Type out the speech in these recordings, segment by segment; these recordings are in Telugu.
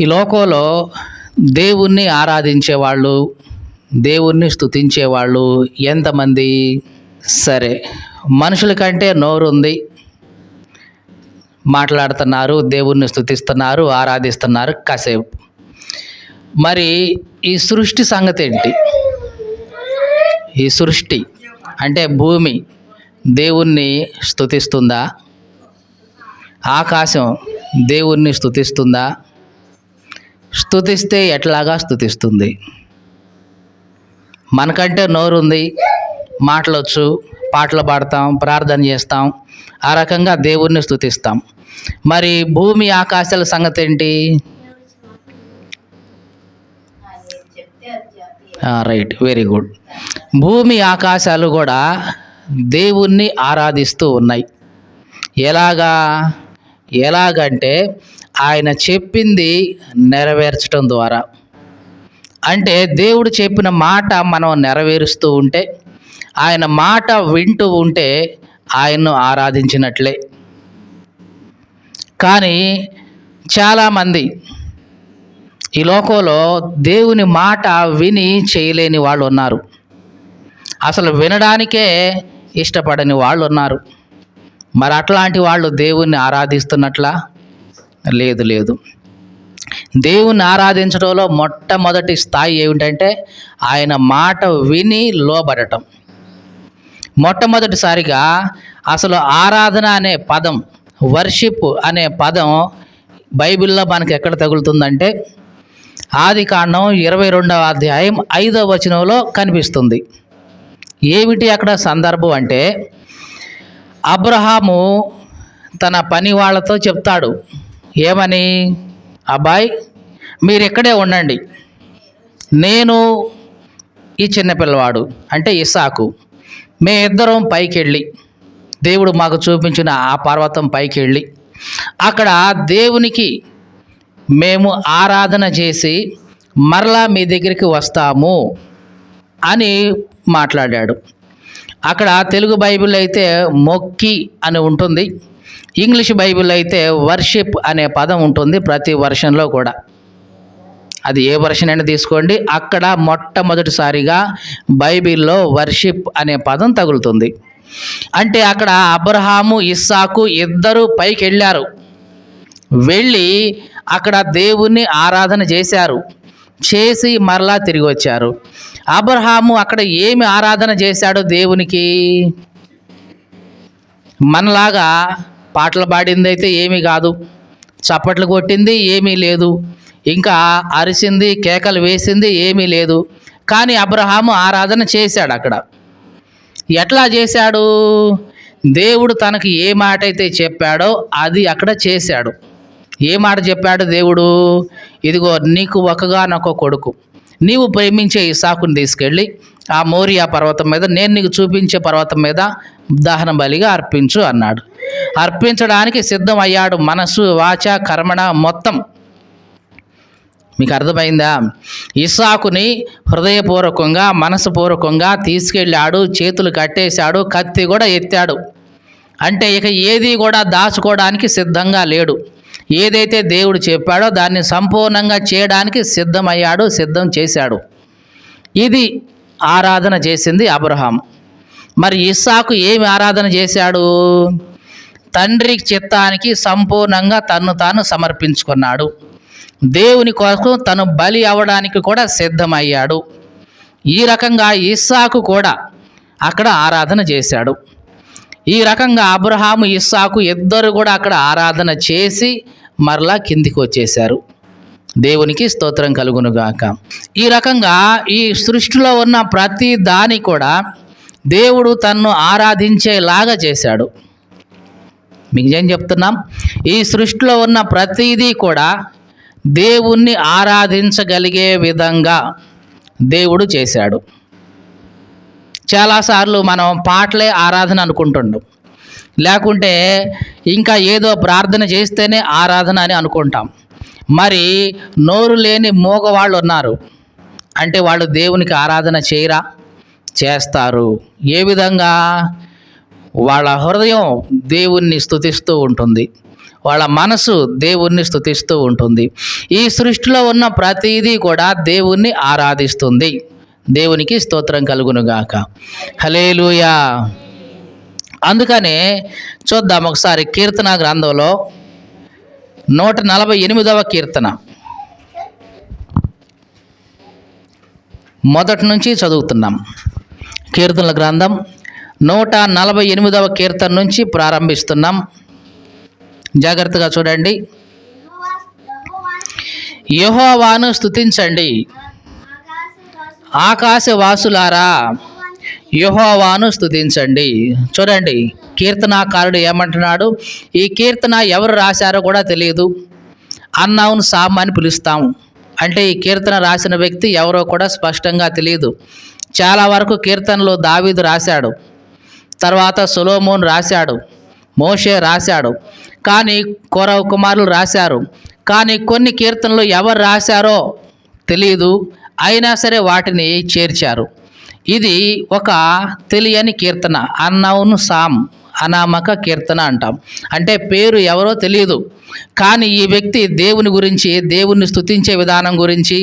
ఈ లోకంలో దేవుణ్ణి ఆరాధించేవాళ్ళు, దేవుణ్ణి స్తుతించేవాళ్ళు ఎంతమంది? సరే, మనుషుల కంటే నోరుంది, మాట్లాడుతున్నారు, దేవుణ్ణి స్తుతిస్తున్నారు, ఆరాధిస్తున్నారు కాసేపు. మరి ఈ సృష్టి సంగతి ఏంటి? ఈ సృష్టి అంటే భూమి దేవుణ్ణి స్తుతిస్తుందా? ఆకాశం దేవుణ్ణి స్తుతిస్తుందా? స్తుతిస్తే ఎట్లాగా స్తుతిస్తుంది? మనకంటే నోరుంది, మాటలొచ్చు, పాటలు పాడతాం, ప్రార్థన చేస్తాం, ఆ రకంగా దేవుణ్ణి స్తుతిస్తాం. మరి భూమి ఆకాశాల సంగతి ఏంటి? Right, very good. భూమి ఆకాశాలు కూడా దేవుణ్ణి ఆరాధిస్తూ ఉన్నాయి. ఎలాగంటే ఆయన చెప్పింది నెరవేర్చడం ద్వారా. అంటే దేవుడు చెప్పిన మాట మనం నెరవేరుస్తూ ఉంటే, ఆయన మాట వింటూ ఉంటే ఆయన్ను ఆరాధించినట్లే. కానీ చాలామంది ఈ లోకంలో దేవుని మాట విని చేయలేని వాళ్ళు ఉన్నారు. అసలు వినడానికే ఇష్టపడని వాళ్ళు ఉన్నారు. మరి అట్లాంటి వాళ్ళు దేవుణ్ణి ఆరాధిస్తున్నట్లా? లేదు. దేవుణ్ణి ఆరాధించడంలో మొట్టమొదటి స్థాయి ఏమిటంటే ఆయన మాట విని లోబడటం. మొట్టమొదటిసారిగా అసలు ఆరాధన అనే పదం, వర్షిప్ అనే పదం బైబిల్లో మనకి ఎక్కడ తగులుతుందంటే ఆదికాండం 22వ అధ్యాయం 5వ వచనంలో కనిపిస్తుంది. ఏమిటి అక్కడ సందర్భం అంటే, అబ్రహాము తన పని వాళ్ళతో చెప్తాడు. ఏమని? అబ్బాయి, మీరు ఇక్కడే ఉండండి, నేను ఈ చిన్నపిల్లవాడు అంటే ఇస్సాకు మేమిద్దరం పైకి వెళ్ళి, దేవుడు మాకు చూపించిన ఆ పర్వతం పైకి వెళ్ళి అక్కడ దేవునికి మేము ఆరాధన చేసి మరలా మీ దగ్గరికి వస్తాము అని మాట్లాడాడు. అక్కడ తెలుగు బైబిల్ అయితే మొక్కి అని ఉంటుంది, ఇంగ్లీష్ బైబిల్ అయితే వర్షిప్ అనే పదం ఉంటుంది ప్రతి వర్షన్లో కూడా. అది ఏ వర్షన్ అయినా తీసుకోండి, అక్కడ మొట్టమొదటిసారిగా బైబిల్లో వర్షిప్ అనే పదం తగులుతుంది. అంటే అక్కడ అబ్రహాము, ఇస్సాకు ఇద్దరు పైకి వెళ్ళారు. వెళ్ళి అక్కడ దేవుణ్ణి ఆరాధన చేశారు, చేసి మరలా తిరిగి వచ్చారు. అబ్రహాము అక్కడ ఏమి ఆరాధన చేశాడో దేవునికి? మనలాగా పాటలు పాడింది అయితే ఏమీ కాదు, చప్పట్లు కొట్టింది ఏమీ లేదు, ఇంకా అరిసింది కేకలు వేసింది ఏమీ లేదు. కానీ అబ్రహాము ఆరాధన చేశాడు. అక్కడ ఎట్లా చేశాడు? దేవుడు తనకి ఏ మాట అయితే చెప్పాడో అది అక్కడ చేశాడు. ఏ మాట చెప్పాడు దేవుడు? ఇదిగో నీకు ఒకగానొక కొడుకు, నీవు ప్రేమించే ఇస్సాకుని తీసుకెళ్ళి ఆ మోరియా పర్వతం మీద, నేను నీకు చూపించే పర్వతం మీద దహన బలిగా అర్పించు అన్నాడు. అర్పించడానికి సిద్ధమయ్యాడు, మనసు వాచ కర్మణ మొత్తం. మీకు అర్థమైందా? ఇస్సాకుని హృదయపూర్వకంగా మనసుపూర్వకంగా తీసుకెళ్ళాడు, చేతులు కట్టేశాడు, కత్తి కూడా ఎత్తాడు. అంటే ఇక ఏది కూడా దాచుకోవడానికి సిద్ధంగా లేడు. ఏదైతే దేవుడు చెప్పాడో దాన్ని సంపూర్ణంగా చేయడానికి సిద్ధమయ్యాడు, సిద్ధం చేశాడు. ఇది ఆరాధన చేసింది అబ్రహాం. మరి ఇస్సాకు ఏమి ఆరాధన చేశాడు? తండ్రి చిత్తానికి సంపూర్ణంగా తన్ను తాను సమర్పించుకున్నాడు. దేవుని కోసం తను బలి అవ్వడానికి కూడా సిద్ధమయ్యాడు. ఈ రకంగా ఇస్సాకు కూడా అక్కడ ఆరాధన చేశాడు. ఈ రకంగా అబ్రహాము, ఇస్సాకు ఇద్దరు కూడా అక్కడ ఆరాధన చేసి మరలా కిందికి వచ్చేశారు. దేవునికి స్తోత్రం కలుగునుగాక. ఈ రకంగా ఈ సృష్టిలో ఉన్న ప్రతి దాని కూడా దేవుడు తన్ను ఆరాధించేలాగా చేశాడు. మీకు ఏం చెప్తున్నాం? ఈ సృష్టిలో ఉన్న ప్రతిదీ కూడా దేవుణ్ణి ఆరాధించగలిగే విధంగా దేవుడు చేశాడు. చాలాసార్లు మనం పాటలే ఆరాధన అనుకుంటుండం, లేకుంటే ఇంకా ఏదో ప్రార్థన చేస్తేనే ఆరాధన అని అనుకుంటాం. మరి నోరు లేని మూగవాళ్ళు ఉన్నారు, అంటే వాళ్ళు దేవునికి ఆరాధన చేయరా? చేస్తారు. ఏ విధంగా? వాళ్ళ హృదయం దేవుణ్ణి స్తుతిస్తూ ఉంటుంది, వాళ్ళ మనసు దేవుణ్ణి స్తుతిస్తూ ఉంటుంది. ఈ సృష్టిలో ఉన్న ప్రతిదీ కూడా దేవుణ్ణి ఆరాధిస్తుంది. దేవునికి స్తోత్రం కలుగునుగాక. హల్లెలూయా. అందుకనే చూద్దాం ఒకసారి కీర్తన గ్రంథంలో 148వ కీర్తన మొదటి నుంచి చదువుతున్నాం. కీర్తనల గ్రంథం 148వ కీర్తన నుంచి ప్రారంభిస్తున్నాం. జాగ్రత్తగా చూడండి. యెహోవాను స్తుతించండి, ఆకాశవాసులారా యెహోవాను స్తుతించండి. చూడండి, కీర్తనాకారుడు ఏమంటున్నాడు? ఈ కీర్తన ఎవరు రాశారో కూడా తెలియదు. అన్నౌన్ సామ్ అని పిలుస్తాం. అంటే ఈ కీర్తన రాసిన వ్యక్తి ఎవరో కూడా స్పష్టంగా తెలియదు. చాలా వరకు కీర్తనలు దావీదు రాశాడు, తర్వాత సొలొమోన్ రాశాడు, మోషే రాశాడు, కానీ కోరవ కుమారులు రాశారు. కానీ కొన్ని కీర్తనలు ఎవరు రాశారో తెలియదు, అయినా సరే వాటిని చేర్చారు. ఇది ఒక తెలియని కీర్తన, అన్నౌన్ సామ్, అనామక కీర్తన అంటాం. అంటే పేరు ఎవరో తెలియదు, కానీ ఈ వ్యక్తి దేవుని గురించి, దేవుణ్ణి స్తుతించే విధానం గురించి,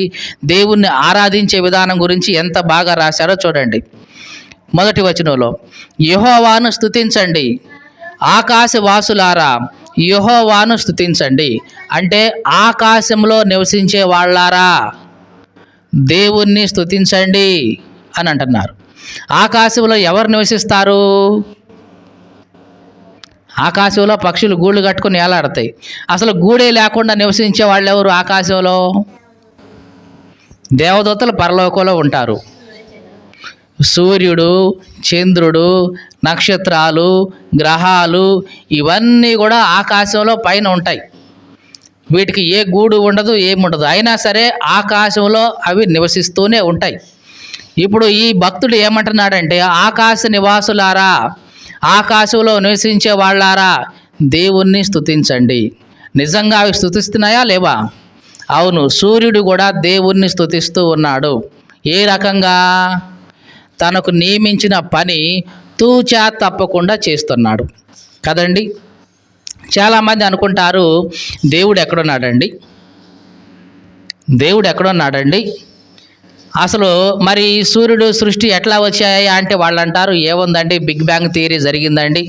దేవుణ్ణి ఆరాధించే విధానం గురించి ఎంత బాగా రాశారో చూడండి. మొదటి వచనంలో యెహోవాను స్తుతించండి, ఆకాశవాసులారా యెహోవాను స్తుతించండి. అంటే ఆకాశంలో నివసించే వాళ్ళారా దేవుణ్ణి స్తుతించండి అని అంటున్నారు. ఆకాశంలో ఎవరు నివసిస్తారు? ఆకాశంలో పక్షులు గూళ్ళు కట్టుకుని ఏలాడతాయి. అసలు గూడే లేకుండా నివసించే వాళ్ళు ఎవరు ఆకాశంలో? దేవదూతలు పరలోకంలో ఉంటారు. సూర్యుడు, చంద్రుడు, నక్షత్రాలు, గ్రహాలు ఇవన్నీ కూడా ఆకాశంలో పైన ఉంటాయి. వీటికి ఏ గూడు ఉండదు, ఏముండదు. అయినా సరే ఆకాశంలో అవి నివసిస్తూనే ఉంటాయి. ఇప్పుడు ఈ భక్తుడు ఏమంటున్నాడంటే, ఆకాశ నివాసులారా, ఆకాశంలో నివసించే వాళ్ళారా దేవుణ్ణి స్తుతించండి. నిజంగా అవి స్తుతిస్తున్నాయా లేవా? అవును, సూర్యుడు కూడా దేవుణ్ణి స్తుతిస్తూ ఉన్నాడు. ఏ రకంగా? తనకు నియమించిన పని తూచా తప్పకుండా చేస్తున్నాడు కదండి. చాలామంది అనుకుంటారు, దేవుడు ఎక్కడున్నాడండి, దేవుడు ఎక్కడున్నాడండి, అసలు మరి సూర్యుడు సృష్టి ఎట్లా వచ్చాయి అంటే వాళ్ళు అంటారు, ఏముందండి, బిగ్ బ్యాంగ్ థియరీ జరిగిందండి,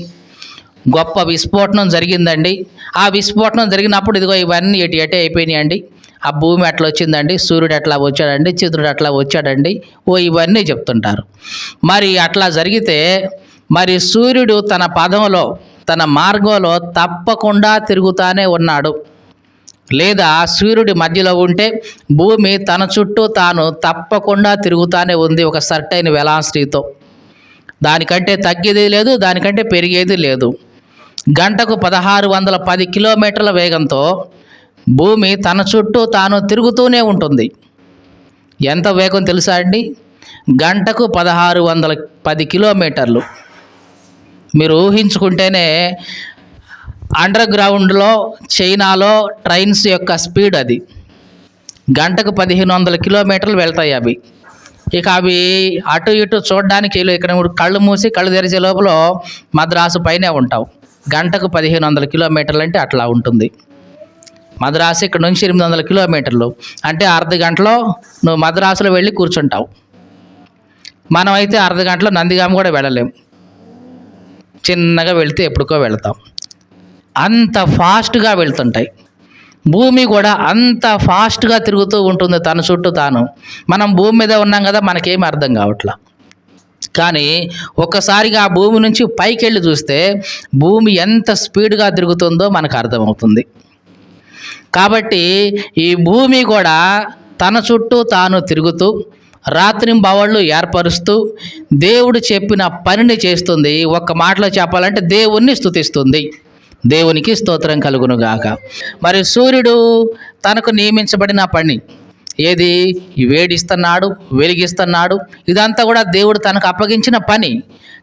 గొప్ప విస్ఫోటనం జరిగిందండి. ఆ విస్ఫోటనం జరిగినప్పుడు ఇదిగో ఇవన్నీ ఎటే అయిపోయినాయండి. ఆ భూమి అట్లా వచ్చిందండి, సూర్యుడు అట్లా వచ్చాడండి, చంద్రుడు అట్లా వచ్చాడండి, ఇవన్నీ చెప్తుంటారు. మరి అట్లా జరిగితే మరి సూర్యుడు తన పదంలో, తన మార్గంలో తప్పకుండా తిరుగుతానే ఉన్నాడు. లేదా సూర్యుడి మధ్యలో ఉంటే భూమి తన చుట్టూ తాను తప్పకుండా తిరుగుతానే ఉంది, ఒక సర్టైన్ వెలాసిటీతో. దానికంటే తగ్గేది లేదు, దానికంటే పెరిగేది లేదు. గంటకు 1610 కిలోమీటర్ల వేగంతో భూమి తన చుట్టూ తాను తిరుగుతూనే ఉంటుంది. ఎంత వేగం తెలుసా అండి? గంటకు 1610 కిలోమీటర్లు. మీరు ఊహించుకుంటేనే అండర్ గ్రౌండ్లో చైనాలో ట్రైన్స్ యొక్క స్పీడ్ అది. గంటకు 1500 కిలోమీటర్లు వెళ్తాయి అవి. ఇక అవి అటు ఇటు చూడడానికి ఇక్కడ కళ్ళు మూసి కళ్ళు తెరిచే లోపల మద్రాసు పైనే ఉంటావు. గంటకు 1500 కిలోమీటర్లు అంటే అట్లా ఉంటుంది. మద్రాసు ఇక్కడ నుంచి 800 కిలోమీటర్లు అంటే అర్ధ గంటలో నువ్వు మద్రాసులో వెళ్ళి కూర్చుంటావు. మనం అయితే అర్ధ గంటలో నందిగామ కూడా వెళ్ళలేం, చిన్నగా వెళితే ఎప్పుడుకో వెళతాం. అంత ఫాస్ట్గా వెళ్తుంటాయి. భూమి కూడా అంత ఫాస్ట్గా తిరుగుతూ ఉంటుంది తన చుట్టూ తాను. మనం భూమి మీద ఉన్నాం కదా, మనకేమీ అర్థం కావట్లా. కానీ ఒక్కసారిగా ఆ భూమి నుంచి పైకి వెళ్ళి చూస్తే భూమి ఎంత స్పీడ్గా తిరుగుతుందో మనకు అర్థమవుతుంది. కాబట్టి ఈ భూమి కూడా తన చుట్టూ తాను తిరుగుతూ రాత్రింబవళ్ళు ఏర్పరుస్తూ దేవుడు చెప్పిన పనిని చేస్తుంది. ఒక్క మాటలో చెప్పాలంటే దేవుణ్ణి స్తుతిస్తుంది. దేవునికి స్తోత్రం కలుగునుగాక. మరి సూర్యుడు తనకు నియమించబడిన పని ఏది? వేడిస్తున్నాడు, వెలిగిస్తున్నాడు. ఇదంతా కూడా దేవుడు తనకు అప్పగించిన పని.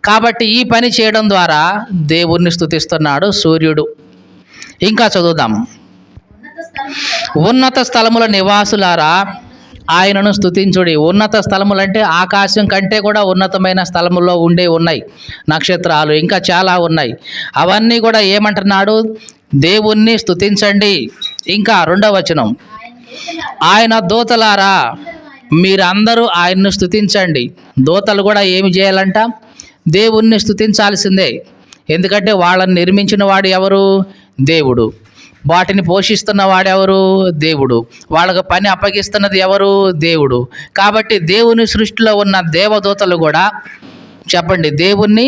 కాబట్టి ఈ పని చేయడం ద్వారా దేవుణ్ణి స్తుతిస్తున్నాడు సూర్యుడు. ఇంకా చదువుదాం. ఉన్నత స్థలముల నివాసులారా ఆయనను స్తుతించుడి. ఉన్నత స్థలములు అంటే ఆకాశం కంటే కూడా ఉన్నతమైన స్థలముల్లో ఉన్నాయి. నక్షత్రాలు ఇంకా చాలా ఉన్నాయి. అవన్నీ కూడా ఏమంటున్నాడు? దేవుణ్ణి స్తుతించండి. ఇంకా 2వ వచనం, ఆయన దూతలారా మీరందరూ ఆయన్ను స్తుతించండి. దూతలు కూడా ఏమి చేయాలంట? దేవుణ్ణి స్తుతించాల్సిందే. ఎందుకంటే వాళ్ళని నిర్మించిన వాడు ఎవరు? దేవుడు. వాటిని పోషిస్తున్న వాడెవరు? దేవుడు. వాళ్ళకు పని అప్పగిస్తున్నది ఎవరు? దేవుడు. కాబట్టి దేవుని సృష్టిలో ఉన్న దేవదూతలు కూడా చెప్పండి దేవుణ్ణి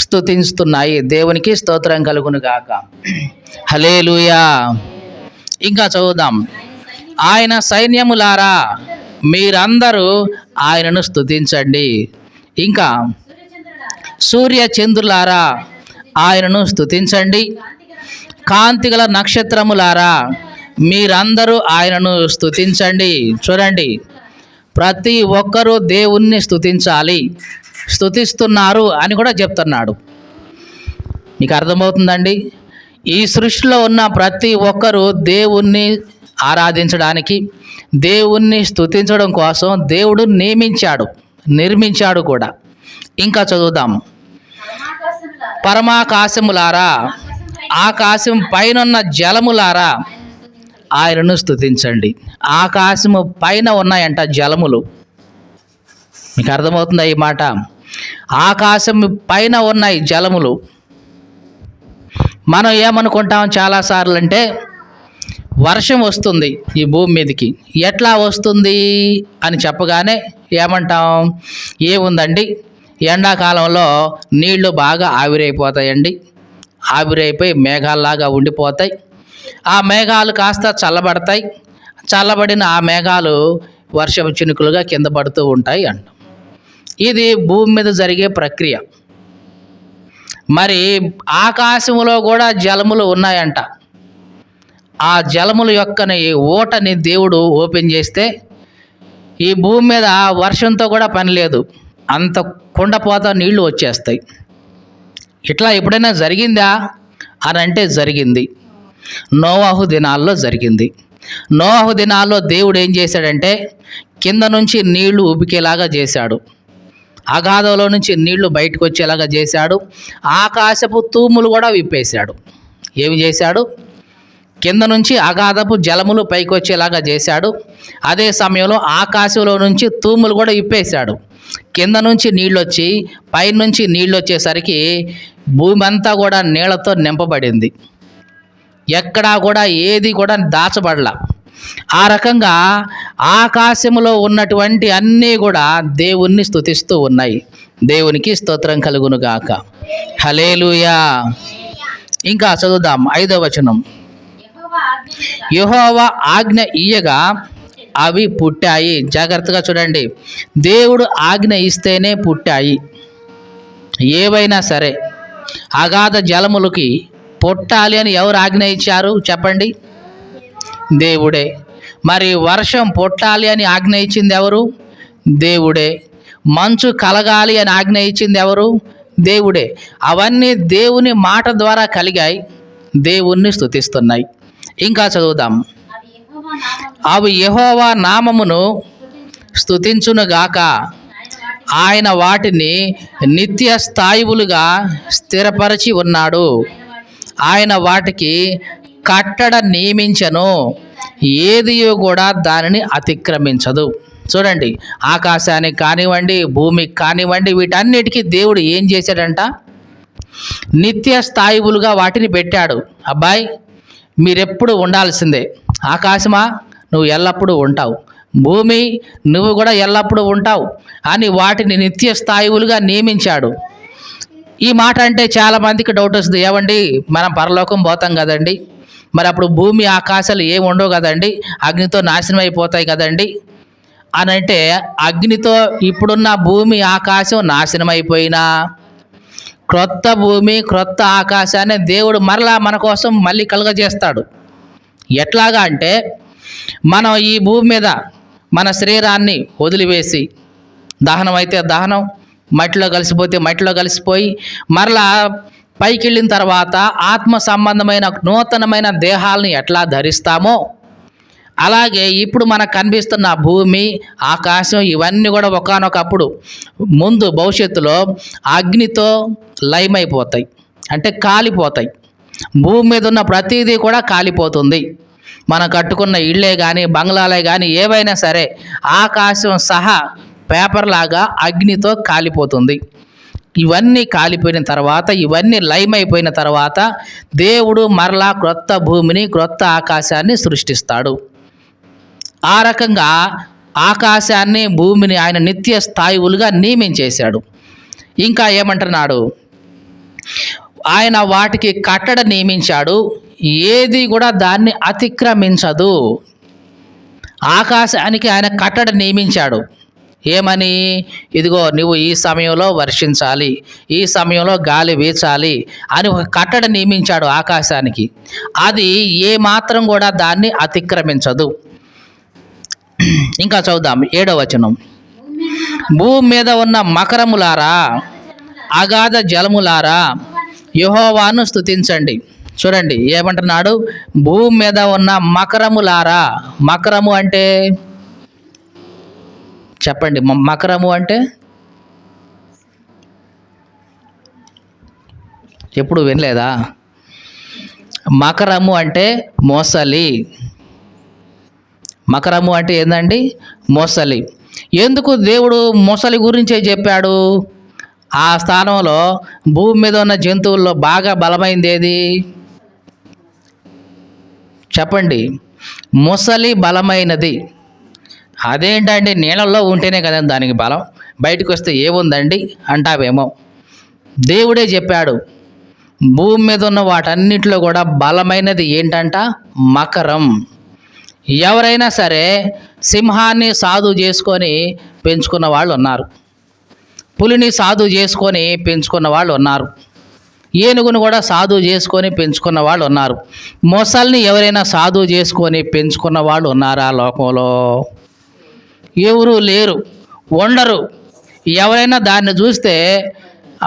స్తుతిస్తున్నాయి. దేవునికి స్తోత్రం కలుగును గాక. హల్లెలూయా. ఇంకా చదువుదాం. ఆయన సైన్యములారా మీరందరూ ఆయనను స్తుతించండి. ఇంకా సూర్య చంద్రులారా ఆయనను స్తుతించండి. కాంతిగల నక్షత్రములారా మీరందరూ ఆయనను స్తుతించండి. చూడండి, ప్రతి ఒక్కరూ దేవుణ్ణి స్తుతించాలి, స్తుతిస్తున్నారు అని కూడా చెప్తున్నాడు. మీకు అర్థమవుతుందండి? ఈ సృష్టిలో ఉన్న ప్రతి ఒక్కరూ దేవుణ్ణి ఆరాధించడానికి, దేవుణ్ణి స్తుతించడం కోసం దేవుడు నిర్మించాడు కూడా. ఇంకా చదువుదాం. పరమాకాశములారా ఆకాశం పైనున్న జలములారా ఆయనను స్తుతించండి. ఆకాశము పైన ఉన్నాయంట జలములు. మీకు అర్థమవుతుందా ఈ మాట? ఆకాశం పైన ఉన్నాయి జలములు. మనం ఏమనుకుంటాం చాలాసార్లు అంటే వర్షం వస్తుంది ఈ భూమి మీదకి. ఎట్లా వస్తుంది అని చెప్పగానే ఏమంటాం? ఏముందండి, ఎండాకాలంలో నీళ్లు బాగా ఆవిరైపోతాయండి. ఆవిరైపోయి మేఘాల్లాగా ఉండిపోతాయి. ఆ మేఘాలు కాస్త చల్లబడతాయి. చల్లబడిన ఆ మేఘాలు వర్షపు చినుకులుగా కింద పడుతూ ఉంటాయి అంట. ఇది భూమి మీద జరిగే ప్రక్రియ. మరి ఆకాశంలో కూడా జలములు ఉన్నాయంట. ఆ జలముల యొక్కని ఊటని దేవుడు ఓపెన్ చేస్తే ఈ భూమి మీద వర్షంతో కూడా పని లేదు, అంత కుండపోత నీళ్లు వచ్చేస్తాయి. ఇట్లా ఎప్పుడైనా జరిగిందా అని అంటే జరిగింది. నోవాహు దినాల్లో జరిగింది. నోవాహు దినాల్లో దేవుడు ఏం చేశాడంటే కింద నుంచి నీళ్లు ఉబికేలాగా చేశాడు. అగాధంలో నుంచి నీళ్లు బయటకు వచ్చేలాగా చేశాడు. ఆకాశపు తూములు కూడా విప్పేశాడు. ఏమి చేశాడు? కింద నుంచి అగాధపు జలములు పైకి వచ్చేలాగా చేశాడు. అదే సమయంలో ఆకాశంలో నుంచి తూములు కూడా విప్పేశాడు. కింద నుంచి నీళ్ళు వచ్చి పైనుంచి నీళ్ళు వచ్చేసరికి భూమి అంతా కూడా నీళ్లతో నింపబడింది. ఎక్కడా కూడా ఏది కూడా దాచబడలా. ఆ రకంగా ఆకాశములో ఉన్నటువంటి అన్నీ కూడా దేవుణ్ణి స్తుతిస్తూ ఉన్నాయి. దేవునికి స్తోత్రం కలుగును గాక. హల్లెలూయా. ఇంకా చదువుదాం 5వ వచనం. యెహోవా ఆజ్ఞ ఇయ్యగా అవి పుట్టాయి. జాగ్రత్తగా చూడండి, దేవుడు ఆజ్ఞ ఇస్తేనే పుట్టాయి. ఏవైనా సరే అగాధ జలములకి పుట్టాలి అని ఎవరు ఆజ్ఞ ఇచ్చారు చెప్పండి? దేవుడే. మరి వర్షం పుట్టాలి అని ఆజ్ఞ ఇచ్చింది ఎవరు? దేవుడే. మంచు కలగాలి అని ఆజ్ఞ ఇచ్చింది ఎవరు? దేవుడే. అవన్నీ దేవుని మాట ద్వారా కలిగాయి, దేవుణ్ణి స్తుతిస్తున్నాయి. ఇంకా చదువుదాం. అవి యెహోవా నామమును స్తుతించునుగాక. ఆయన వాటిని నిత్య స్థాయివులుగా స్థిరపరచి ఉన్నాడు. ఆయన వాటికి కట్టడ నియమించను, ఏదియో కూడా దానిని అతిక్రమించదు. చూడండి, ఆకాశానికి కానివ్వండి, భూమికి కానివ్వండి, వీటన్నిటికీ దేవుడు ఏం చేశాడంట? నిత్య స్థాయివులుగా వాటిని పెట్టాడు. అబ్బాయి, మీరెప్పుడు ఉండాల్సిందే. ఆకాశమా, నువ్వు ఎల్లప్పుడూ ఉంటావు. భూమి, నువ్వు కూడా ఎల్లప్పుడూ ఉంటావు అని వాటిని నిత్య స్థాయివులుగా నియమించాడు. ఈ మాట అంటే చాలామందికి డౌట్ వస్తుంది. ఏమండి, మనం పరలోకం పోతాం కదండి, మరి అప్పుడు భూమి ఆకాశాలు ఏమి ఉండవు కదండి, అగ్నితో నాశనం అయిపోతాయి కదండి అని అంటే, అగ్నితో ఇప్పుడున్న భూమి ఆకాశం నాశనం అయిపోయినా క్రొత్త భూమి క్రొత్త ఆకాశాన్ని దేవుడు మరలా మన కోసం మళ్ళీ కలుగజేస్తాడు. ఎట్లాగా అంటే, మనం ఈ భూమి మీద మన శరీరాన్ని వదిలివేసి దహనం అయితే దహనం, మట్టిలో కలిసిపోతే మట్టిలో కలిసిపోయి మరలా పైకి వెళ్ళిన తర్వాత ఆత్మ సంబంధమైన నూతనమైన దేహాలను ఎట్లా ధరిస్తామో అలాగే ఇప్పుడు మనకు కనిపిస్తున్న భూమి ఆకాశం ఇవన్నీ కూడా ఒకానొకప్పుడు ముందు భవిష్యత్తులో అగ్నితో లయమైపోతాయి, అంటే కాలిపోతాయి. భూమి మీద ఉన్న ప్రతిదీ కూడా కాలిపోతుంది. మనం కట్టుకున్న ఇళ్ళే కానీ బంగ్లాలే కానీ ఏవైనా సరే ఆకాశం సహా పేపర్ లాగా అగ్నితో కాలిపోతుంది. ఇవన్నీ కాలిపోయిన తర్వాత, ఇవన్నీ లయమైపోయిన తర్వాత దేవుడు మరలా క్రొత్త భూమిని క్రొత్త ఆకాశాన్ని సృష్టిస్తాడు. ఆ రకంగా ఆకాశాన్ని భూమిని ఆయన నిత్య స్థాయిలుగా నియమించేశాడు. ఇంకా ఏమంటున్నాడు, ఆయన వాటికి కట్టడ నియమించాడు, ఏది కూడా దాన్ని అతిక్రమించదు. ఆకాశానికి ఆయన కట్టడ నియమించాడు. ఏమని? ఇదిగో నువ్వు ఈ సమయంలో వర్షించాలి, ఈ సమయంలో గాలి వీచాలి అని ఒక కట్టడ నియమించాడు ఆకాశానికి. అది ఏ మాత్రం కూడా దాన్ని అతిక్రమించదు. ఇంకా చూద్దాం 7వ వచనం. భూమి మీద ఉన్న మకరములారా, అగాధ జలములారా, యెహోవాను స్తుతించండి. చూడండి ఏమంటున్నాడు, భూమి మీద ఉన్న మకరములారా. మకరము అంటే చెప్పండి, మకరము అంటే ఎప్పుడు వినలేదా? మకరము అంటే మొసలి. మకరము అంటే ఏందండి? మొసలి. ఎందుకు దేవుడు మొసలి గురించే చెప్పాడు? ఆ స్థానంలో భూమి మీద ఉన్న జంతువుల్లో బాగా బలమైంది ఏది చెప్పండి? మొసలి బలమైనది. అదేంటండి, నీళ్ళల్లో ఉంటేనే కదా దానికి బలం, బయటకు వస్తే ఏముందండి అంటావేమో. దేవుడే చెప్పాడు, భూమి మీద ఉన్న వాటన్నిటిలో కూడా బలమైనది ఏంటంట? మకరం. ఎవరైనా సరే సింహాన్ని సాధు చేసుకొని పెంచుకున్న వాళ్ళు ఉన్నారు, పులిని సాధు చేసుకొని పెంచుకున్న వాళ్ళు ఉన్నారు, ఏనుగును కూడా సాధు చేసుకొని పెంచుకున్న వాళ్ళు ఉన్నారు. మొసల్ని ఎవరైనా సాధు చేసుకొని పెంచుకున్న వాళ్ళు ఉన్నారా లోకంలో? ఎవరు లేరు, ఉండరు. ఎవరైనా దాన్ని చూస్తే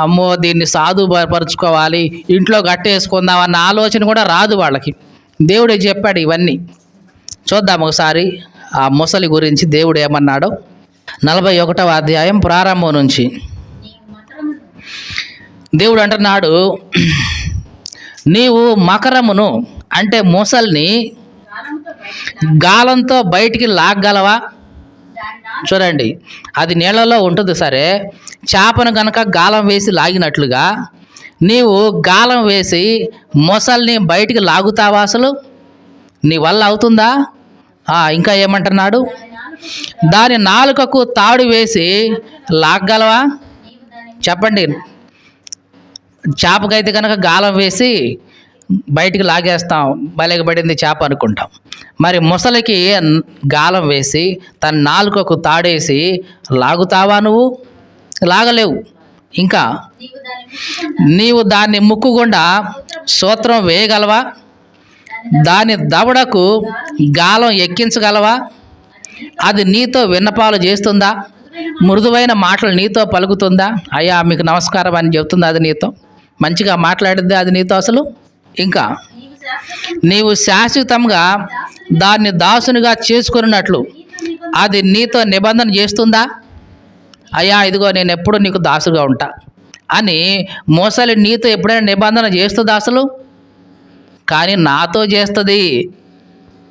అమ్మో దీన్ని సాధు పరుచుకోవాలి, ఇంట్లో కట్టేసుకుందాం అన్న ఆలోచన కూడా రాదు వాళ్ళకి. దేవుడే చెప్పాడు ఇవన్నీ. చూద్దాం ఒకసారి ఆ మొసలి గురించి దేవుడు ఏమన్నాడో. 41వ అధ్యాయం ప్రారంభం నుంచి దేవుడు అంటున్నాడు, నీవు మకరమును అంటే మొసల్ని గాలంతో బయటికి లాగగలవా? చూడండి, అది నీళ్ళలో ఉంటుంది సరే, చేపను కనుక గాలం వేసి లాగినట్లుగా నీవు గాలం వేసి మొసల్ని బయటికి లాగుతావా? అసలు నీ వల్ల అవుతుందా? ఇంకా ఏమంటున్నాడు, దాని నాలుకకు తాడు వేసి లాగగలవా? చెప్పండి. చేపకైతే కనుక గాలం వేసి బయటికి లాగేస్తాం, బలెగబడింది చేప అనుకుంటాం. మరి మొసలికి గాలం వేసి తన నాలుకకు తాడేసి లాగుతావా? నువ్వు లాగలేవు. ఇంకా నీవు దాన్ని ముక్కుగుండా సూత్రం వేయగలవా? దాని దవడకు గాలం ఎక్కించగలవా? అది నీతో విన్నపాలు చేస్తుందా? మృదువైన మాటలు నీతో పలుకుతుందా? అయ్యా మీకు నమస్కారం అని చెప్తుందా? అది నీతో మంచిగా మాట్లాడిద్ది అది నీతో అసలు? ఇంకా నీవు శాశ్వతంగా దాన్ని దాసునిగా చేసుకున్నట్లు అది నీతో నిబంధన చేస్తుందా? అయ్యా ఇదిగో నేను ఎప్పుడు నీకు దాసుగా ఉంటా అని మొసలి నీతో ఎప్పుడైనా నిబంధన చేస్తుందా అసలు? కానీ నాతో చేస్తుంది.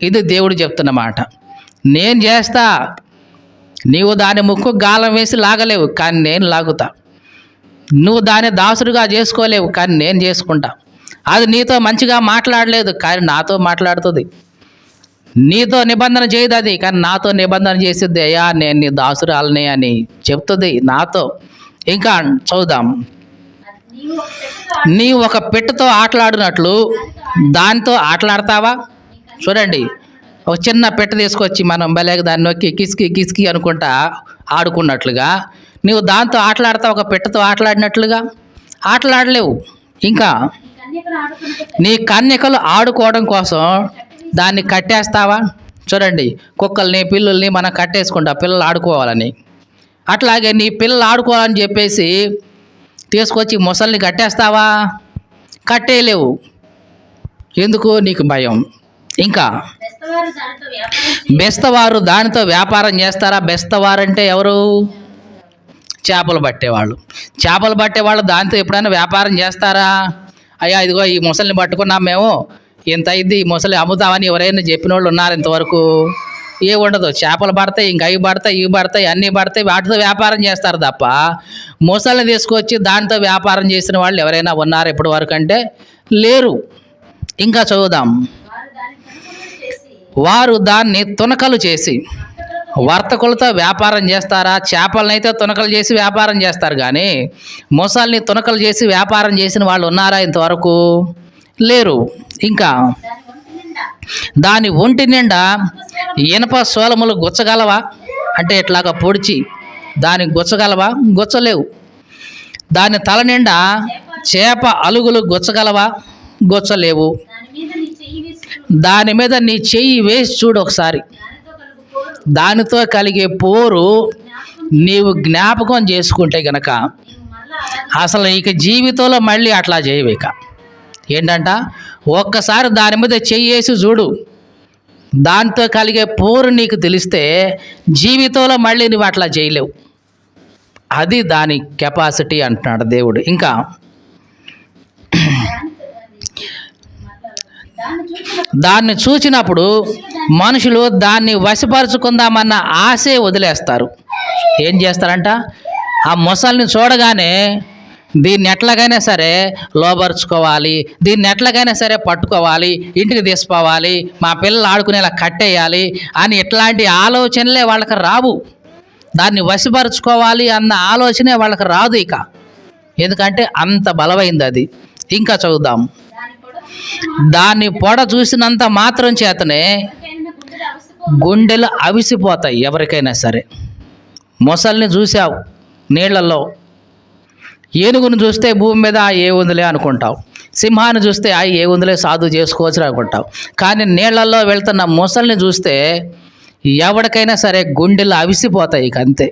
ఇది దేవుడు చెప్తున్న మాట. నేను చేస్తా, నీవు దాని ముక్కు గాలం వేసి లాగలేవు, కానీ నేను లాగుతా. నువ్వు దాన్ని దాసుడుగా చేసుకోలేవు, కానీ నేను చేసుకుంటా. అది నీతో మంచిగా మాట్లాడలేదు, కానీ నాతో మాట్లాడుతుంది. నీతో నిబంధన చేయదు అది, కానీ నాతో నిబంధన చేసిద్ది. అయ్యా నేను నీ దాసురాలని అని చెప్తుంది నాతో. ఇంకా చూద్దాం. నీవు ఒక పెట్టెతో ఆటలాడినట్లు దానితో ఆటలాడతావా? చూడండి, ఒక చిన్న పెట్టె తీసుకొచ్చి మనం భలేగా దాన్ని నొక్కి కిసికి కిసికి అనుకుంటా ఆడుకున్నట్లుగా నీవు దాంతో ఆటలాడతావు, ఒక పెట్టెతో ఆటలాడినట్లుగా ఆటలాడలేవు. ఇంకా నీ కన్యకలు ఆడుకోవడం కోసం దాన్ని కట్టేస్తావా? చూడండి, కుక్కల్ని పిల్లుల్ని మనం కట్టేసుకుంటా పిల్లలు ఆడుకోవాలని. అట్లాగే నీ పిల్లలు ఆడుకోవాలని చెప్పేసి తీసుకొచ్చి మొసల్ని కట్టేస్తావా? కట్టేయలేవు. ఎందుకు? నీకు భయం. ఇంకా బెస్తవారు దానితో వ్యాపారం చేస్తారా? బెస్తవారు అంటే ఎవరు? చేపలు పట్టేవాళ్ళు. చేపలు పట్టేవాళ్ళు దాంతో ఎప్పుడైనా వ్యాపారం చేస్తారా? అయ్యా ఇదిగో ఈ ముసలిని పట్టుకున్నాం మేము, ఇంత అయింది ఈ ముసలి అమ్ముతామని ఎవరైనా చెప్పిన వాళ్ళు ఉన్నారు ఇంతవరకు? ఏ ఉండదు. చేపలు పడతాయి, ఇంక అవి పడతాయి, ఇవి పడతాయి, అన్నీ పడతాయి, వాటితో వ్యాపారం చేస్తారు తప్ప ముసలిని తీసుకొచ్చి దాంతో వ్యాపారం చేసిన వాళ్ళు ఎవరైనా ఉన్నారు ఇప్పటి వరకు అంటే లేరు. ఇంకా చదువుదాం. వారు దాన్ని తునకలు చేసి, వర్తకులతో వ్యాపారం చేస్తారా? చేపలనైతే తునకలు చేసి వ్యాపారం చేస్తారు, కానీ మొసల్ని తునకలు చేసి వ్యాపారం చేసిన వాళ్ళు ఉన్నారా ఇంతవరకు? లేరు. ఇంకా దాని ఒంటి నిండా ఇనప సోలములు గుచ్చగలవా? అంటే ఇట్లాగా పొడిచి దాన్ని గుచ్చగలవా? గుచ్చలేవు. దాని తల నిండా చేప అలుగులు గుచ్చగలవా? గుచ్చలేవు. దాని మీద నీ చెయ్యి వేసి చూడు ఒకసారి, దానితో కలిగే పోరు నీవు జ్ఞాపకం చేసుకుంటే గనక అసలు ఇక జీవితంలో మళ్ళీ అట్లా చేయవు. ఇక ఏంటంట, ఒక్కసారి దాని మీద చెయ్యేసి చూడు, దాంతో కలిగే పోరు నీకు తెలిస్తే జీవితంలో మళ్ళీ నువ్వు అట్లా చేయలేవు. అది దాని కెపాసిటీ అంటున్నాడు దేవుడు. ఇంకా దాన్ని చూచినప్పుడు మనుషులు దాన్ని వశపరుచుకుందామన్న ఆశే వదిలేస్తారు. ఏం చేస్తారంట, ఆ మొసల్ని చూడగానే దీన్ని ఎట్లాగైనా సరే లోబరుచుకోవాలి, దీన్ని ఎట్లాగైనా సరే పట్టుకోవాలి, ఇంటికి తీసుకోవాలి, మా పిల్లలు ఆడుకునేలా కట్టేయాలి అని ఇట్లాంటి ఆలోచనలే వాళ్ళకి రావు. దాన్ని వశపరుచుకోవాలి అన్న ఆలోచనే వాళ్ళకి రాదు ఇక, ఎందుకంటే అంత బలమైంది అది. ఇంకా చదువుదాం. దాన్ని పొడ చూసినంత మాత్రం చేతనే గుండెలు అవిసిపోతాయి ఎవరికైనా సరే. మొసల్ని చూసావు నీళ్లలో, ఏనుగును చూస్తే భూమి మీద ఏ ఉందిలే అనుకుంటావు, సింహాన్ని చూస్తే ఏ ఉందిలే సాధు చేసుకోవచ్చు అనుకుంటావు, కానీ నీళ్లలో వెళ్తున్న మొసల్ని చూస్తే ఎవరికైనా సరే గుండెలు అవిసిపోతాయి. ఇక అంతే.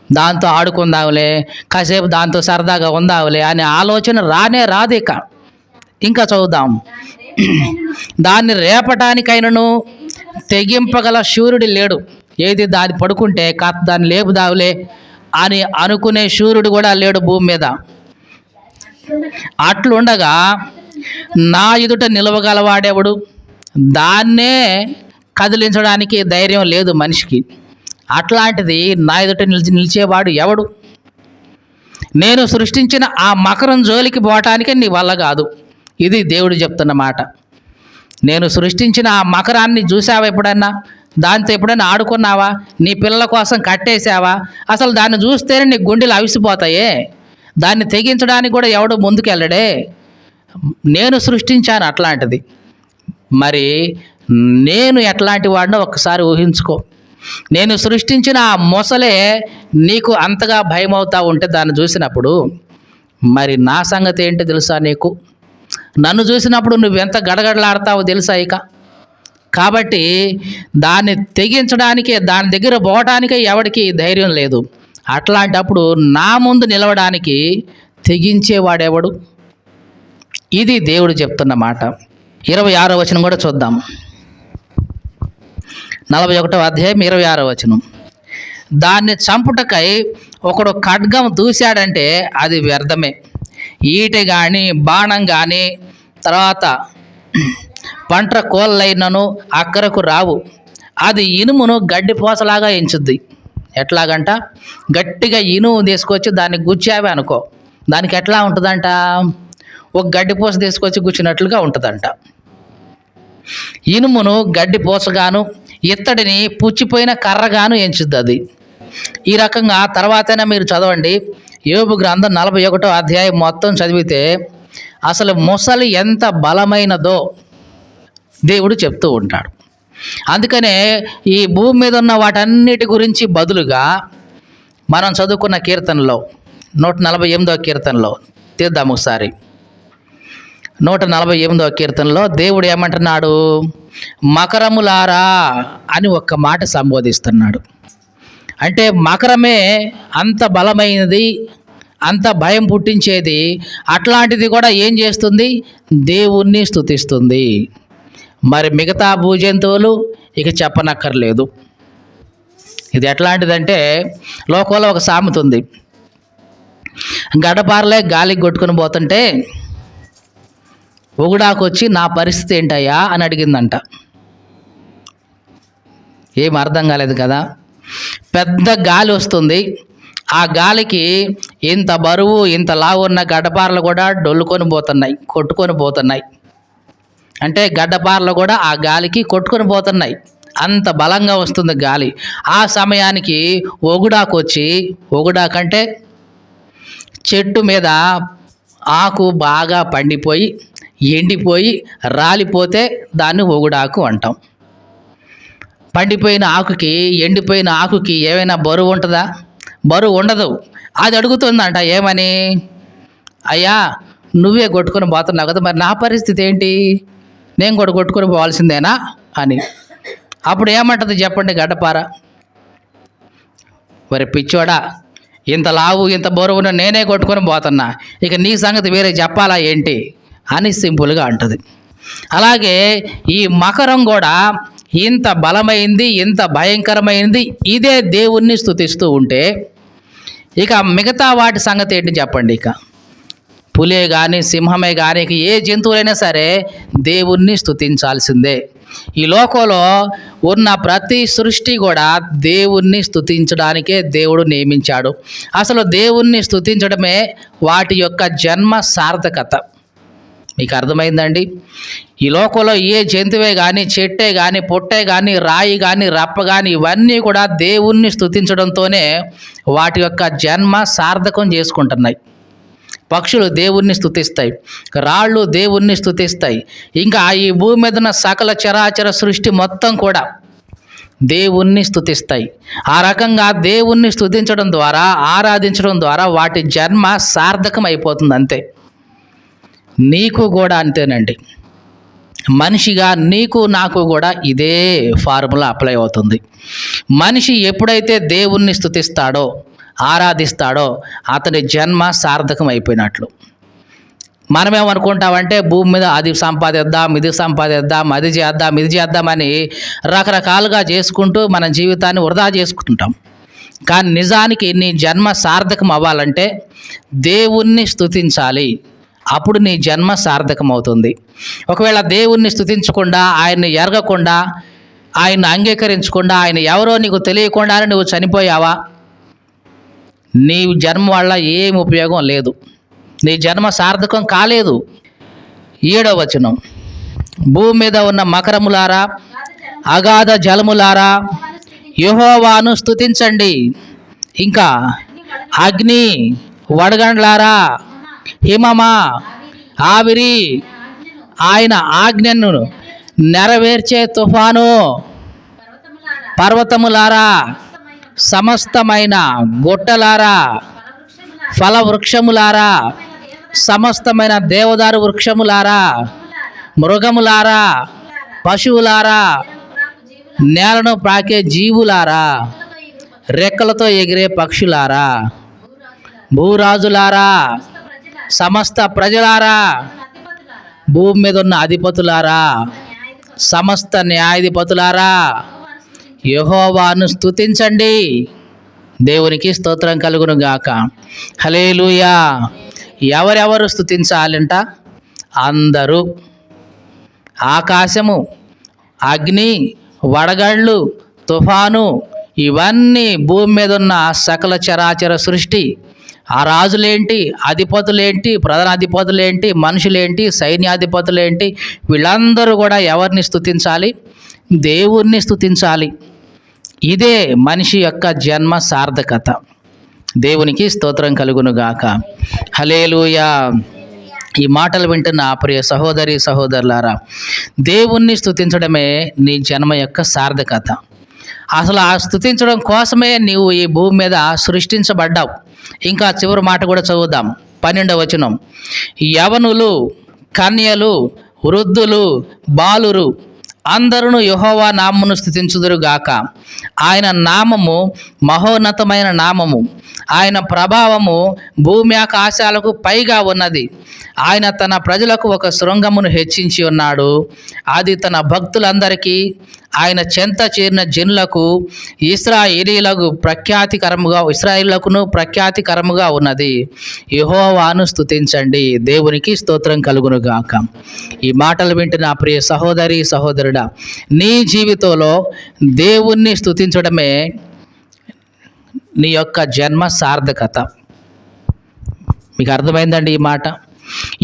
దాంతో ఆడుకుందాంలే, కాసేపు దాంతో సరదాగా ఉందాంలే అనే ఆలోచన రానే రాదు ఇక. ఇంకా చదువుదాం. దాన్ని రేపటానికైనను తెగింపగల శూరుడు లేడు. ఏది దాన్ని పడుకుంటే దాన్ని లేపుదావులే అని అనుకునే శూరుడు కూడా లేడు భూమి మీద. అట్లుండగా నా ఎదుట నిలవగలవాడెవడు? దాన్నే కదిలించడానికి ధైర్యం లేదు మనిషికి. అట్లాంటిది నా ఎదుట నిలిచేవాడు ఎవడు? నేను సృష్టించిన ఆ మకరం జోలికి పోవటానికి నీ వల్ల కాదు. ఇది దేవుడు చెప్తున్న మాట. నేను సృష్టించిన ఆ మకరాన్ని చూసావా ఎప్పుడన్నా? దాంతో ఎప్పుడైనా ఆడుకున్నావా? నీ పిల్లల కోసం కట్టేసావా? అసలు దాన్ని చూస్తేనే నీ గుండెలు అవిసిపోతాయే. దాన్ని తెగించడానికి కూడా ఎవడు ముందుకెళ్ళడే. నేను సృష్టించాను అట్లాంటిది. మరి నేను ఎట్లాంటి వాడినో ఒక్కసారి ఊహించుకో. నేను సృష్టించిన ఆ మొసలే నీకు అంతగా భయం అవుతా ఉంటే దాన్ని చూసినప్పుడు, మరి నా సంగతి ఏంటి తెలుసా నీకు? నన్ను చూసినప్పుడు నువ్వెంత గడగడలాడతావో తెలుసా ఇక. కాబట్టి దాన్ని తెగించడానికే, దాని దగ్గర పోవటానికే ఎవడికి ధైర్యం లేదు. అట్లాంటప్పుడు నా ముందు నిలవడానికి తెగించేవాడెవడు? ఇది దేవుడు చెప్తున్న మాట. 26వ వచనం కూడా చూద్దాం. 41వ అధ్యాయం 26వ వచనం. దాన్ని చంపుటకై ఒకడు ఖడ్గం దూశాడంటే అది వ్యర్థమే. ఈటె కానీ బాణం కానీ తర్వాత పంట్ర కోళ్ళైనను అక్కరకు రావు. అది ఇనుమును గడ్డిపోసలాగా ఎంచుద్ది. ఎట్లాగంట, గట్టిగా ఇనుము తీసుకొచ్చి దాన్ని గుచ్చావే అనుకో, దానికి ఎట్లా ఉంటుందంట, ఒక గడ్డిపోస తీసుకొచ్చి గుచ్చినట్లుగా ఉంటుందంట. ఇనుమును గడ్డిపోసగాను ఇత్తడిని పుచ్చిపోయిన కర్రగాను ఎంచుద్ది అది. ఈ రకంగా తర్వాతైనా మీరు చదవండి. యోబు గ్రంథం 41వ అధ్యాయం మొత్తం చదివితే అసలు మొసలి ఎంత బలమైనదో దేవుడు చెప్తూ ఉంటాడు. అందుకనే ఈ భూమి మీద ఉన్న వాటన్నిటి గురించి బదులుగా మనం చదువుకున్న కీర్తనలో 148వ కీర్తనలో తీద్దాం ఒకసారి. 148వ కీర్తనలో దేవుడు ఏమంటున్నాడు? మకరములారా అని ఒక్క మాట సంబోధిస్తున్నాడు. అంటే మకరమే అంత బలమైనది, అంత భయం పుట్టించేది. అట్లాంటిది కూడా ఏం చేస్తుంది? దేవుణ్ణి స్తుతిస్తుంది. మరి మిగతా భూజంతువులు ఇక చెప్పనక్కర్లేదు. ఇది ఎట్లాంటిదంటే, లోకంలో ఒక సామెత ఉంది. గడపారలే గాలికి కొట్టుకుని పోతుంటే ఒగుడాకొచ్చి నా పరిస్థితి ఏంటయ్యా అని అడిగిందంట. ఏం అర్థం కాలేదు కదా. పెద్ద గాలి వస్తుంది, ఆ గాలికి ఇంత బరువు ఇంత లావు ఉన్న గడ్డపారలు కూడా డొల్లుకొని పోతున్నాయి, కొట్టుకొని పోతున్నాయి. అంటే గడ్డపారలు కూడా ఆ గాలికి కొట్టుకొని పోతున్నాయి, అంత బలంగా వస్తుంది గాలి. ఆ సమయానికి ఒగుడాకొచ్చి, ఒగుడాకంటే చెట్టు మీద ఆకు బాగా పండిపోయి ఎండిపోయి రాలిపోతే దాన్ని ఒగుడాకు అంటాం. పండిపోయిన ఆకుకి ఎండిపోయిన ఆకుకి ఏమైనా బరువు ఉంటుందా? బరువు ఉండదు. అది అడుగుతుందంట ఏమని, అయ్యా నువ్వే కొట్టుకొని పోతున్నావు కదా, మరి నా పరిస్థితి ఏంటి, నేను కూడా కొట్టుకొని పోవాల్సిందేనా అని. అప్పుడు ఏమంటుంది చెప్పండి గడ్డపార, మరి పిచ్చోడా, ఇంత లావు ఇంత బరువున నేనే కొట్టుకొని పోతున్నా, ఇక నీ సంగతి వేరే చెప్పాలా ఏంటి అని సింపుల్గా అంటుంది. అలాగే ఈ మకరం కూడా ఇంత బలమైంది, ఇంత భయంకరమైంది, ఇదే దేవుణ్ణి స్తుతిస్తూ ఉంటే ఇక మిగతా వాటి సంగతి ఏంటి చెప్పండి. ఇక పులే కానీ సింహమే కానీ ఇక ఏ జంతువులైనా సరే దేవుణ్ణి స్తుతించాల్సిందే. ఈ లోకంలో ఉన్న ప్రతి సృష్టి కూడా దేవుణ్ణి స్తుతించడానికే దేవుడు నియమించాడు. అసలు దేవుణ్ణి స్తుతించడమే వాటి యొక్క జన్మ సార్థకత. మీకు అర్థమైందండి? ఈ లోకంలో ఏ జంతువే కానీ, చెట్టే కానీ, పొట్టే కానీ, రాయి కానీ, రప్ప కానీ, ఇవన్నీ కూడా దేవుణ్ణి స్తుతించడంతోనే వాటి యొక్క జన్మ సార్థకం చేసుకుంటున్నాయి. పక్షులు దేవుణ్ణి స్తుతిస్తాయి, రాళ్ళు దేవుణ్ణి స్తుతిస్తాయి, ఇంకా ఈ భూమి మీద ఉన్న సకల చరాచర సృష్టి మొత్తం కూడా దేవుణ్ణి స్తుతిస్తాయి. ఆ రకంగా దేవుణ్ణి స్తుతించడం ద్వారా, ఆరాధించడం ద్వారా వాటి జన్మ సార్థకం అయిపోతుంది అంతే. నీకు కూడా అంతేనండి. మనిషిగా నీకు నాకు కూడా ఇదే ఫార్ములా అప్లై అవుతుంది. మనిషి ఎప్పుడైతే దేవుణ్ణి స్తుతిస్తాడో, ఆరాధిస్తాడో అతని జన్మ సార్థకం అయిపోయినట్లు. మనమేమనుకుంటామంటే భూమి మీద అది సంపాదిద్దాం, ఇది సంపాదిద్దాం, అది చేద్దాం, ఇది చేద్దామని రకరకాలుగా చేసుకుంటూ మన జీవితాన్ని వృధా చేసుకుంటాం. కానీ నిజానికి నీ జన్మ సార్థకం అవ్వాలంటే దేవుణ్ణి స్తుతించాలి, అప్పుడు నీ జన్మ సార్థకం అవుతుంది. ఒకవేళ దేవుణ్ణి స్తుతించకుండా, ఆయన్ని ఎరగకుండా, ఆయన్ని అంగీకరించకుండా, ఆయన ఎవరో నీకు తెలియకుండానే నువ్వు చనిపోయావా, నీ జన్మ వల్ల ఏం ఉపయోగం లేదు, నీ జన్మ సార్థకం కాలేదు. 7వ వచనం, భూమి మీద ఉన్న మకరములారా, అగాధ జలములారా, యెహోవాను స్తుతించండి. ఇంకా అగ్ని, వడగండ్లారా, హిమమా, ఆవిరి, ఆయన ఆజ్ఞను నెరవేర్చే తుఫాను, పర్వతములారా, సమస్తమైన గుట్టలారా, ఫలవృక్షములారా, సమస్తమైన దేవదారు వృక్షములారా, మృగములారా, పశువులారా, నేలను ప్రాకే జీవులారా, రెక్కలతో ఎగిరే పక్షులారా, భూరాజులారా, సమస్త ప్రజలారా, భూమి మీద ఉన్న అధిపతులారా, సమస్త న్యాయాధిపతులారా, యెహోవాను స్తుతించండి. దేవునికి స్తోత్రం కలుగును గాక. హల్లెలూయా. ఎవరెవరు స్తుతించాలంట? అందరూ. ఆకాశము, అగ్ని, వడగళ్ళు, తుఫాను, ఇవన్నీ భూమి మీద ఉన్న సకల చరాచర సృష్టి, ఆ రాజులేంటి, అధిపతులేంటి, ప్రధానాధిపతులేంటి, మనుషులేంటి, సైన్యాధిపతులేంటి, వీళ్ళందరూ కూడా ఎవరిని స్తుతించాలి? దేవుణ్ణి స్తుతించాలి. ఇదే మనిషి యొక్క జన్మ సార్థకత. దేవునికి స్తోత్రం కలుగును గాక. హల్లెలూయా. ఈ మాటలు వింటున్న ప్రియ సహోదరి సహోదరులారా, దేవుణ్ణి స్తుతించడమే నీ జన్మ యొక్క సార్థకత. అసలు ఆ స్తుతించడం కోసమే నీవు ఈ భూమి మీద సృష్టించబడ్డావు. ఇంకా చివరి మాట కూడా చదువుదాం. 12వ వచనం, యవనులు, కన్యలు, వృద్ధులు, బాలురు అందరూ యెహోవా నామమును స్తుతించుదురుగాక. ఆయన నామము మహోన్నతమైన నామము, ఆయన ప్రభావము భూమి ఆకాశాలకు పైగా ఉన్నది. ఆయన తన ప్రజలకు ఒక శృంగమును హెచ్చించి ఉన్నాడు. అది తన భక్తులందరికీ, ఆయన చెంత చేరిన జనులకు, ఇశ్రాయేలీలకును ప్రఖ్యాతికరముగా ఉన్నది. యెహోవాను స్తుతించండి. దేవునికి స్తోత్రం కలుగును గాక. ఈ మాటలు వింటున్న ప్రియ సహోదరి సహోదరుడా, నీ జీవితంలో దేవుణ్ణి స్తుతించడమే నీ యొక్క జన్మ సార్థకత. మీకు అర్థమైందండి ఈ మాట?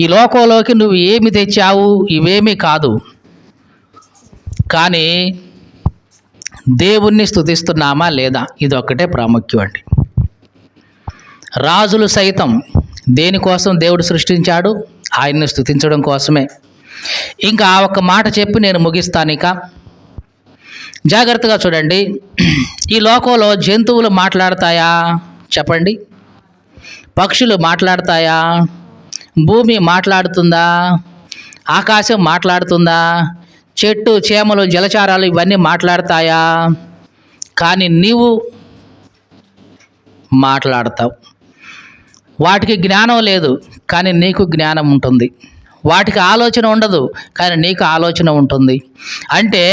ఈ లోకంలోకి నువ్వు ఏమి తెచ్చావు? ఇవేమీ కాదు. కానీ దేవుణ్ణి స్తుతిస్తున్నామా లేదా? ఇది ఒక్కటే ప్రాముఖ్యం అండి. రాజులు సైతం దేనికోసం దేవుడు సృష్టించాడు? ఆయన్ని స్తుతించడం కోసమే. ఇంకా ఒక మాట చెప్పి నేను ముగిస్తాను. ఇక జాగ్రత్తగా చూడండి. ఈ లోకంలో జంతువులు మాట్లాడతాయా? చెప్పండి. పక్షులు మాట్లాడతాయా? భూమి మాట్లాడుతుందా? ఆకాశం మాట్లాడుతుందా? చెట్టు చేమలు జలచారాలు ఇవన్నీ మాట్లాడతాయా? కానీ నీవు మాట్లాడతావు. వాటికి జ్ఞానం లేదు, కానీ నీకు జ్ఞానం ఉంటుంది. వాటికి ఆలోచన ఉండదు, కానీ నీకు ఆలోచన ఉంటుంది. అంటే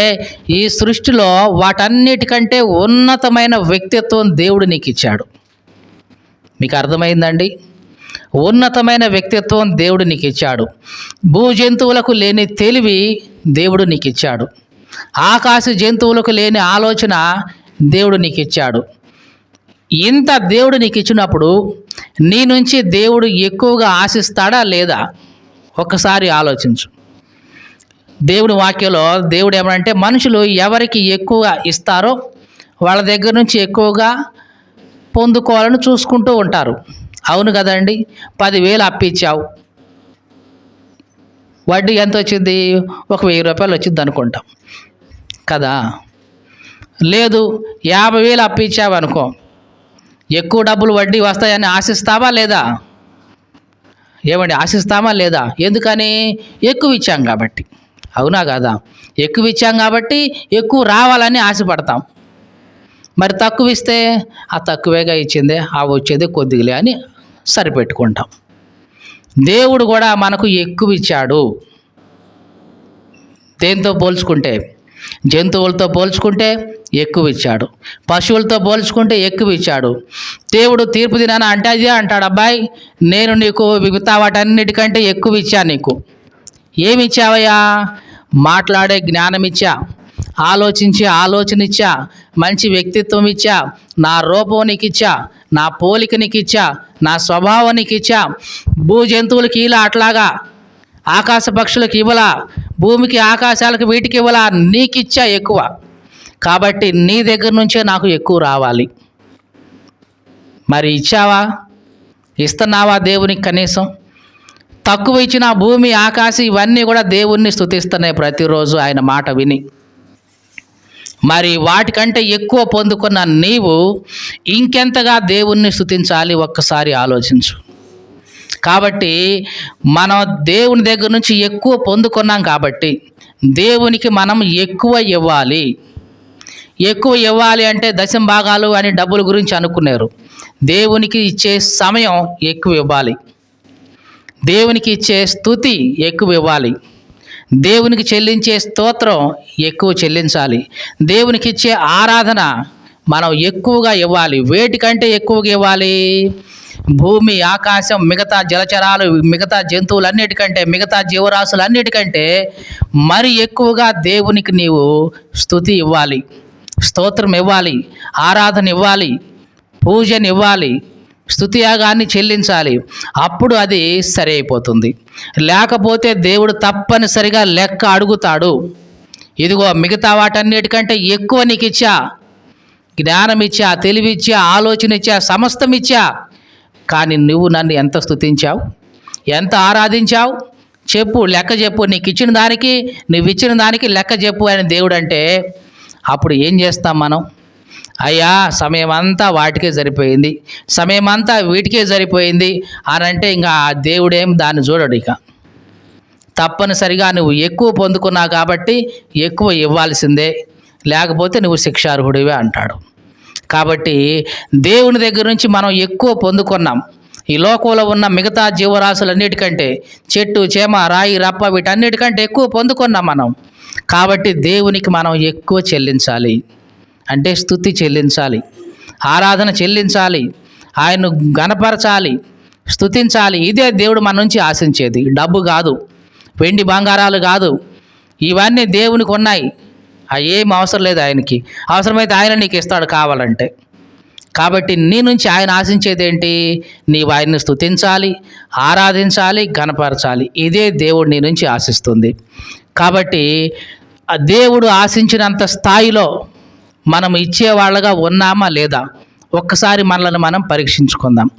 ఈ సృష్టిలో వాటన్నిటికంటే ఉన్నతమైన వ్యక్తిత్వం దేవుడు నీకు ఇచ్చాడు. మీకు అర్థమైందండి? ఉన్నతమైన వ్యక్తిత్వం దేవుడు నీకు ఇచ్చాడు. భూ జంతువులకు లేని తెలివి దేవుడు నీకు ఇచ్చాడు. ఆకాశ జంతువులకు లేని ఆలోచన దేవుడు నీకు ఇచ్చాడు. ఇంత దేవుడు నీకు ఇచ్చినప్పుడు నీ నుంచి దేవుడు ఎక్కువగా ఆశిస్తాడా లేదా? ఒక్కసారి ఆలోచించు. దేవుని వాక్యంలో దేవుడు ఏమంటే, మనుషులు ఎవరికి ఎక్కువ ఇస్తారో వాళ్ళ దగ్గర నుంచి ఎక్కువగా పొందుకోవాలని చూసుకుంటూ ఉంటారు. అవును కదండి? 10,000 అప్పిచ్చావు, వడ్డీ ఎంత వచ్చింది? ఒక 1,000 రూపాయలు వచ్చింది అనుకుంటాం కదా. లేదు, 50,000 అప్పిచ్చావు అనుకో, ఎక్కువ డబ్బులు వడ్డీ వస్తాయని ఆశిస్తావా లేదా? ఏమండి, ఆశిస్తామా లేదా? ఎందుకని? ఎక్కువ ఇచ్చాం కాబట్టి. అవునా కదా? ఎక్కువ ఇచ్చాం కాబట్టి ఎక్కువ రావాలని ఆశపడతాం. మరి తక్కువ ఇస్తే ఆ తక్కువేగా ఇచ్చిందే, ఆ వచ్చేది కొద్దిగలే అని సరిపెట్టుకుంటాం. దేవుడు కూడా మనకు ఎక్కువ ఇచ్చాడు. దేంతో పోల్చుకుంటే? జంతువులతో పోల్చుకుంటే ఎక్కువ ఇచ్చాడు. పశువులతో పోల్చుకుంటే ఎక్కువ ఇచ్చాడు. దేవుడు తీర్పు దినాన అంటే అదే అంటాడు, అబ్బాయి నేను నీకు మిగతా వాటన్నిటికంటే ఎక్కువ ఇచ్చా. నీకు ఏమి ఇచ్చావయ్యా? మాట్లాడే జ్ఞానం ఇచ్చా, ఆలోచించే ఆలోచన ఇచ్చా, మంచి వ్యక్తిత్వం ఇచ్చా, నా రూపం నీకు ఇచ్చా, నా పోలిక నీకు ఇచ్చా, నా స్వభావం నీకు ఇచ్చా. భూ జంతువులకి ఇలా అట్లాగా, ఆకాశ పక్షులకు ఇవ్వలా, భూమికి ఆకాశాలకు వీటికి ఇవ్వలా, నీకు ఇచ్చా ఎక్కువ. కాబట్టి నీ దగ్గర నుంచే నాకు ఎక్కువ రావాలి. మరి ఇచ్చావా? ఇస్తున్నావా దేవునికి? కనీసం తక్కువ ఇచ్చిన భూమి ఆకాశం ఇవన్నీ కూడా దేవుణ్ణి స్తుతిస్తున్నాయి ప్రతిరోజు ఆయన మాట విని. మరి వాటికంటే ఎక్కువ పొందుకున్న నీవు ఇంకెంతగా దేవుణ్ణి స్తుతించాలి? ఒక్కసారి ఆలోచించు. కాబట్టి మనం దేవుని దగ్గర నుంచి ఎక్కువ పొందుకున్నాం కాబట్టి దేవునికి మనం ఎక్కువ ఇవ్వాలి. ఎక్కువ ఇవ్వాలి అంటే దశమ భాగాలు అని డబ్బుల గురించి అనుకున్నారు. దేవునికి ఇచ్చే సమయం ఎక్కువ ఇవ్వాలి. దేవునికి ఇచ్చే స్తుతి ఎక్కువ ఇవ్వాలి. దేవునికి చెల్లించే స్తోత్రం ఎక్కువ చెల్లించాలి. దేవునికి ఇచ్చే ఆరాధన మనం ఎక్కువగా ఇవ్వాలి. వేటికంటే ఎక్కువగా ఇవ్వాలి? భూమి ఆకాశం మిగతా జలచరాలు మిగతా జంతువులన్నిటికంటే మిగతా జీవరాశులన్నిటికంటే మరి ఎక్కువగా దేవునికి నీవు స్తుతి ఇవ్వాలి, స్తోత్రం ఇవ్వాలి, ఆరాధన ఇవ్వాలి, పూజను ఇవ్వాలి, స్తుతియాగాన్ని చెల్లించాలి. అప్పుడు అది సరి అయిపోతుంది. లేకపోతే దేవుడు తప్పనిసరిగా లెక్క అడుగుతాడు. ఇదిగో మిగతా వాటన్నిటికంటే ఎక్కువ నీకు ఇచ్చా, జ్ఞానం ఇచ్చా, తెలివిచ్చా, ఆలోచన ఇచ్చా, సమస్తం ఇచ్చా, కానీ నువ్వు నన్ను ఎంత స్తుతించావు, ఎంత ఆరాధించావు? చెప్పు, లెక్క చెప్పు. నీకు ఇచ్చిన దానికి, నువ్వు ఇచ్చిన దానికి లెక్క చెప్పు అని దేవుడు అంటే అప్పుడు ఏం చేస్తాం మనం? అయ్యా సమయం అంతా వాటికే సరిపోయింది, సమయం అంతా వీటికే సరిపోయింది అని అంటే ఇంకా దేవుడేం దాన్ని చూడడు. ఇక తప్పనిసరిగా నువ్వు ఎక్కువ పొందుకున్నావు కాబట్టి ఎక్కువ ఇవ్వాల్సిందే, లేకపోతే నువ్వు శిక్షార్హుడివే అంటాడు. కాబట్టి దేవుని దగ్గర నుంచి మనం ఎక్కువ పొందుకున్నాం. ఈ లోకంలో ఉన్న మిగతా జీవరాశులన్నిటికంటే, చెట్టు చేమ రాయి రప్ప వీటన్నిటికంటే ఎక్కువ పొందుకున్నాం మనం. కాబట్టి దేవునికి మనం ఎక్కువ చెల్లించాలి. అంటే స్తుతి చెల్లించాలి, ఆరాధన చెల్లించాలి, ఆయన్ను గణపరచాలి, స్తుతించాలి. ఇదే దేవుడు మన నుంచి ఆశించేది. డబ్బు కాదు, వెండి బంగారాలు కాదు. ఇవన్నీ దేవునికి ఉన్నాయి, అవి ఏం అవసరం లేదు ఆయనకి. అవసరమైతే ఆయన నీకు ఇస్తాడు కావాలంటే. కాబట్టి నీ నుంచి ఆయన ఆశించేది ఏంటి? నీవు ఆయన్ని స్తుతించాలి, ఆరాధించాలి, గణపరచాలి. ఇదే దేవుడు నీ నుంచి ఆశిస్తుంది. కాబట్టి ఆ దేవుడు ఆశించినంత స్థాయిలో మనం ఇచ్చేవాళ్ళగా ఉన్నామా లేదా ఒక్కసారి మనల్ని మనం పరీక్షించుకుందాం.